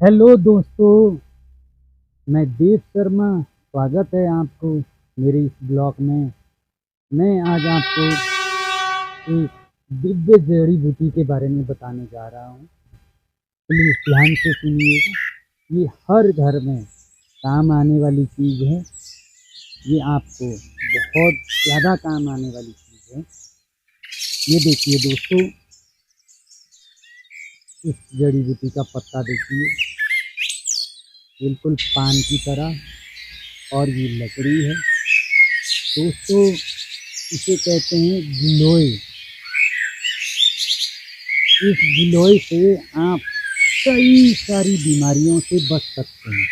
Hello दोस्तों, मैं देव शर्मा। स्वागत है आपको मेरे इस ब्लॉग में। मैं आज आपको एक दिव्य जड़ी बूटी के बारे में बताने जा रहा हूँ। प्लीज़ ध्यान से सुनिए। ये हर घर में काम आने वाली चीज़ है। ये आपको बहुत ज़्यादा काम आने वाली चीज़ है। ये देखिए दोस्तों, इस जड़ी बूटी का पत्ता देखिए, बिल्कुल पान की तरह। और ये लकड़ी है दोस्तों, इसे कहते हैं गिलोय। इस गिलोय से आप कई सारी बीमारियों से बच सकते हैं।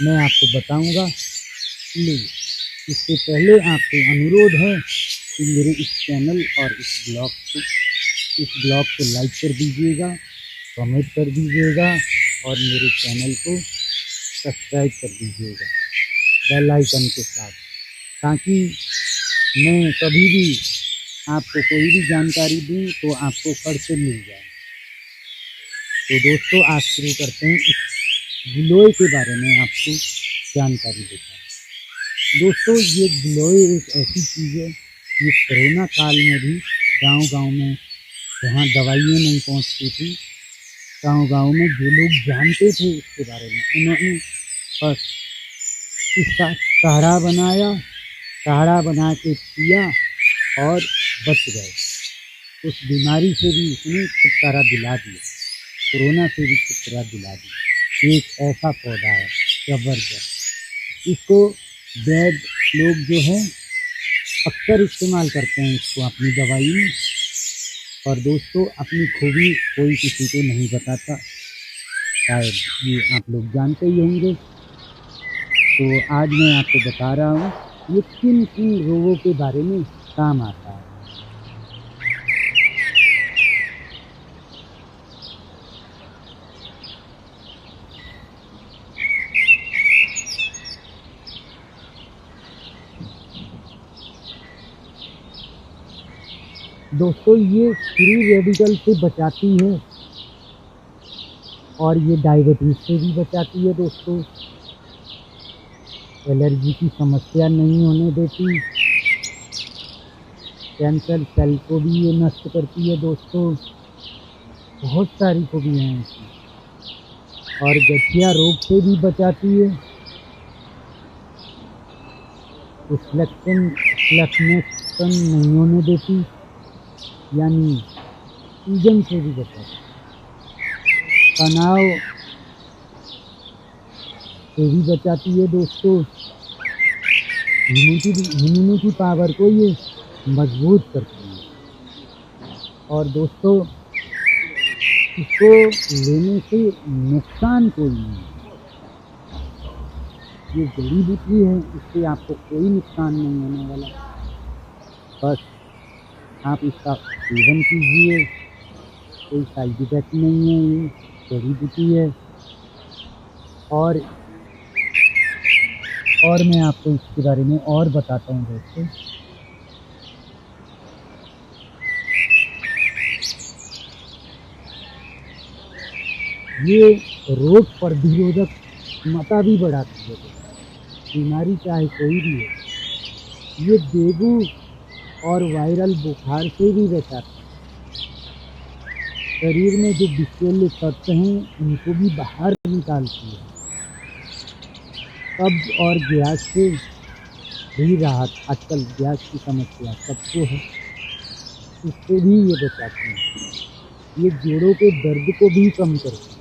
मैं आपको बताऊंगा, प्लीज़ इससे पहले आपसे अनुरोध है कि मेरे इस चैनल और इस ब्लॉग को लाइक कर दीजिएगा, कमेंट कर दीजिएगा और मेरे चैनल को सब्सक्राइब कर दीजिएगा बेल आइकन के साथ, ताकि मैं कभी भी आपको कोई भी जानकारी दूं तो आपको फट से मिल जाए। तो दोस्तों, आज शुरू करते हैं इस गिलोय के बारे में आपको जानकारी देता हूँ। दोस्तों, ये गिलोय एक ऐसी चीज़ है, ये कोरोना काल में भी गांव-गांव में, जहाँ दवाइयाँ नहीं पहुँचती थी, गांव-गांव में जो लोग जानते थे इसके बारे में, उन्होंने बस इसका काढ़ा बनाया, काढ़ा बना के पिया और बच गए। उस बीमारी से भी उसने छुटकारा दिला दिया, कोरोना से भी छुटकारा दिला दिया। एक ऐसा पौधा है ज़बरदस्त। इसको वैद लोग जो है अक्सर इस्तेमाल करते हैं इसको अपनी दवाई में। और दोस्तों, अपनी खूबी कोई किसी को नहीं बताता, शायद ये आप लोग जानते ही होंगे। तो आज मैं आपको बता रहा हूँ ये किन किन रोगों के बारे में काम आता है। दोस्तों, ये फ्री रेडिकल से बचाती है और ये डायबिटीज़ से भी बचाती है दोस्तों। एलर्जी की समस्या नहीं होने देती। कैंसर सेल को भी ये नष्ट करती है दोस्तों। बहुत सारी खूबियाँ हैं इसमें। और गठिया रोग से भी बचाती है। इन्फ्लेमेशन नहीं होने देती, यानी सूजन से भी बचाती है। तनाव से भी बचाती है दोस्तों। इम्यूनिटी पावर को ये मजबूत करती है। और दोस्तों, इसको लेने से नुकसान कोई नहीं है। ये जड़ी बूटी है, इससे आपको कोई नुकसान नहीं होने वाला। बस आप इसका सेवन कीजिए, कोई साइड इफेक्ट नहीं है। ये जड़ी बूटी है। और मैं आपको इसके बारे में और बताता हूँ दोस्तों। ये रोग प्रतिरोधक क्षमता भी बढ़ाती है। बीमारी चाहे कोई भी हो, ये डेंगू और वायरल बुखार से भी बचाती है। शरीर में जो विषैले तत्व हैं उनको भी बाहर निकालती है। कब्ज और गैस से भी राहत, आजकल गैस की समस्या सबको है, इससे भी ये बचाती है। ये जोड़ों के दर्द को भी कम करती है।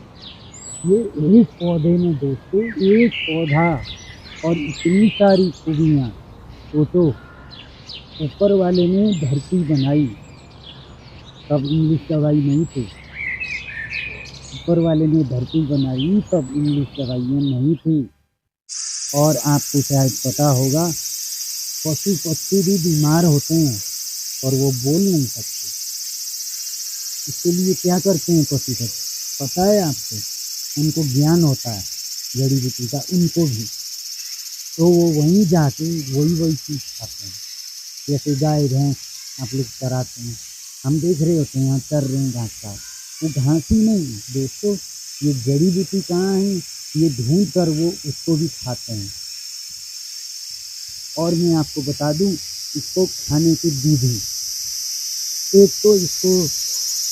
ये एक पौधे में दोस्तों, एक पौधा और इतनी सारी खूबियाँ। सोचो, ऊपर वाले ने धरती बनाई, तब इंग्लिश दवाई नहीं थी। ऊपर वाले ने धरती बनाई, तब इंग्लिश दवाइयाँ नहीं थी। और आपको शायद पता होगा, पशु पक्षी भी बीमार होते हैं और वो बोल नहीं सकते। इसके लिए क्या करते हैं पशु पक्षी, पता है आपको? उनको ज्ञान होता है जड़ी बूटी का, उनको भी। तो वो वहीं जाके वही चीज़ खाते हैं। जैसे गाय भैंस आप लोग चराते हैं, हम देख रहे होते हैं यहाँ चर रहे हैं घास का, वो घासी नहीं दोस्तों, ये जड़ी बूटी कहाँ है, ये ढूंढ कर वो उसको भी खाते हैं। और मैं आपको बता दूं इसको खाने की विधि, एक तो इसको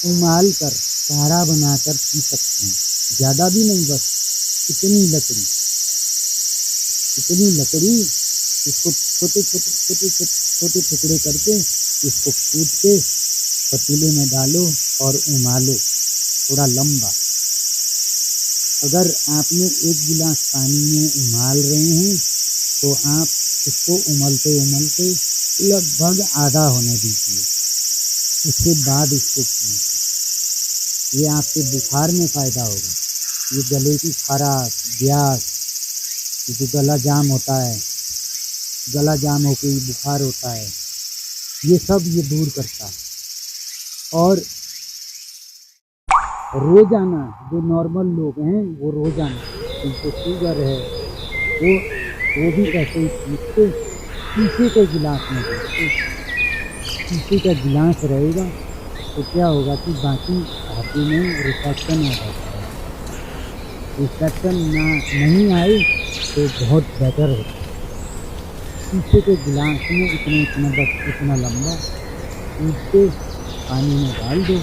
उबाल कर काढ़ा बनाकर पी सकते हैं, ज़्यादा भी नहीं, बस इतनी लकड़ी इसको छोटे टुकड़े करके इसको कूट के पतीले में डालो और उबालो थोड़ा लंबा। अगर आपने 1 गिलास पानी में उबाल रहे हैं तो आप इसको उमलते लगभग आधा होने दीजिए, उसके बाद इसको पीजिए। ये आपके बुखार में फ़ायदा होगा। ये गले की खराश, गैस, ये जो गला जाम होता है, गला जाम होकर बुखार होता है, ये सब ये दूर करता है। और रोज़ाना जो नॉर्मल लोग हैं वो रोज़ाना, जिनको शुगर है वो भी ऐसे ही पीते, शीशे के गिलास में पीते। शीशे का गिलास रहेगा तो क्या होगा कि बाकी धातु में रिफ्लेक्शन आ जाता है। रिफ्लेक्शन नहीं आए तो बहुत बेटर होता है। शीशे के गिलास में इतना लंबा कूट के पानी में डाल दो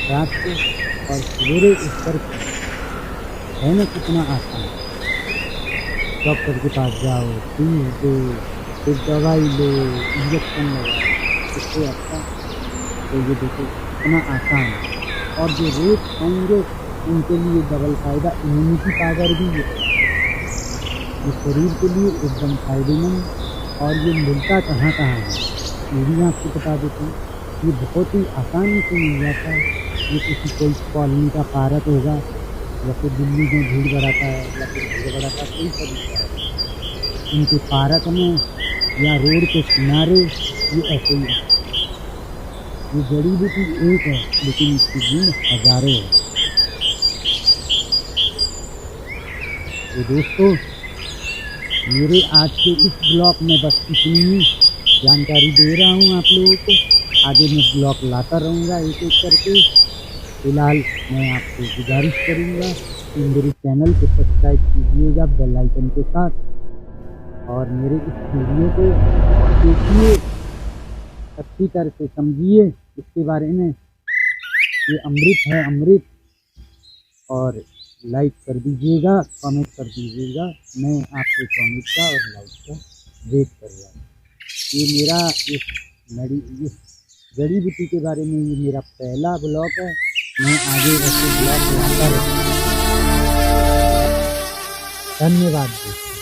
रात को और सवेरे उठ कर है ना, कितना आसान। डॉक्टर के पास जाओ, फीस दो, फिर दवाई लो, इंजेक्शन लगाओ, इससे अच्छा तो ये देखो इतना आसान। और जो रोज खाएंगे उनके लिए डबल फ़ायदा, इम्यूनिटी पावर भी ये शरीर के लिए एकदम फायदेमंद। और ये मिलता कहाँ है ये भी आपको बता देते हैं। ये बहुत ही आसानी से मिल जाता है। ये किसी कोई कॉलोनी का पार्क होगा या फिर दिल्ली में भीड़ भड़ाका है या फिर भीड़ भड़ाका कोई तरीका है, उनके पार्क में या रोड के किनारे ये ऐसे ही है। ये जड़ी बूटी एक है लेकिन इसकी गुण हजारों है। तो दोस्तों मेरे आज के इस ब्लॉग में बस इतनी ही जानकारी दे रहा हूँ आप लोगों को। आगे मैं ब्लॉग लाता रहूँगा एक करके। फिलहाल मैं आपको गुजारिश करूँगा कि मेरे चैनल को सब्सक्राइब कीजिएगा बेल आइकन के साथ, और मेरे इस वीडियो को देखिए, अच्छी तरह से समझिए इसके बारे में। ये अमृत है, अमृत। और लाइक कर दीजिएगा, कमेंट कर दीजिएगा। मैं आपके कमेंट का और लाइक का वेट कर रहा हूँ। ये मेरा इस जड़ी बूटी के बारे में ये मेरा पहला ब्लॉग है। मैं आगे ऐसे ब्लॉग लाता रहूँगा। धन्यवाद दोस्तों।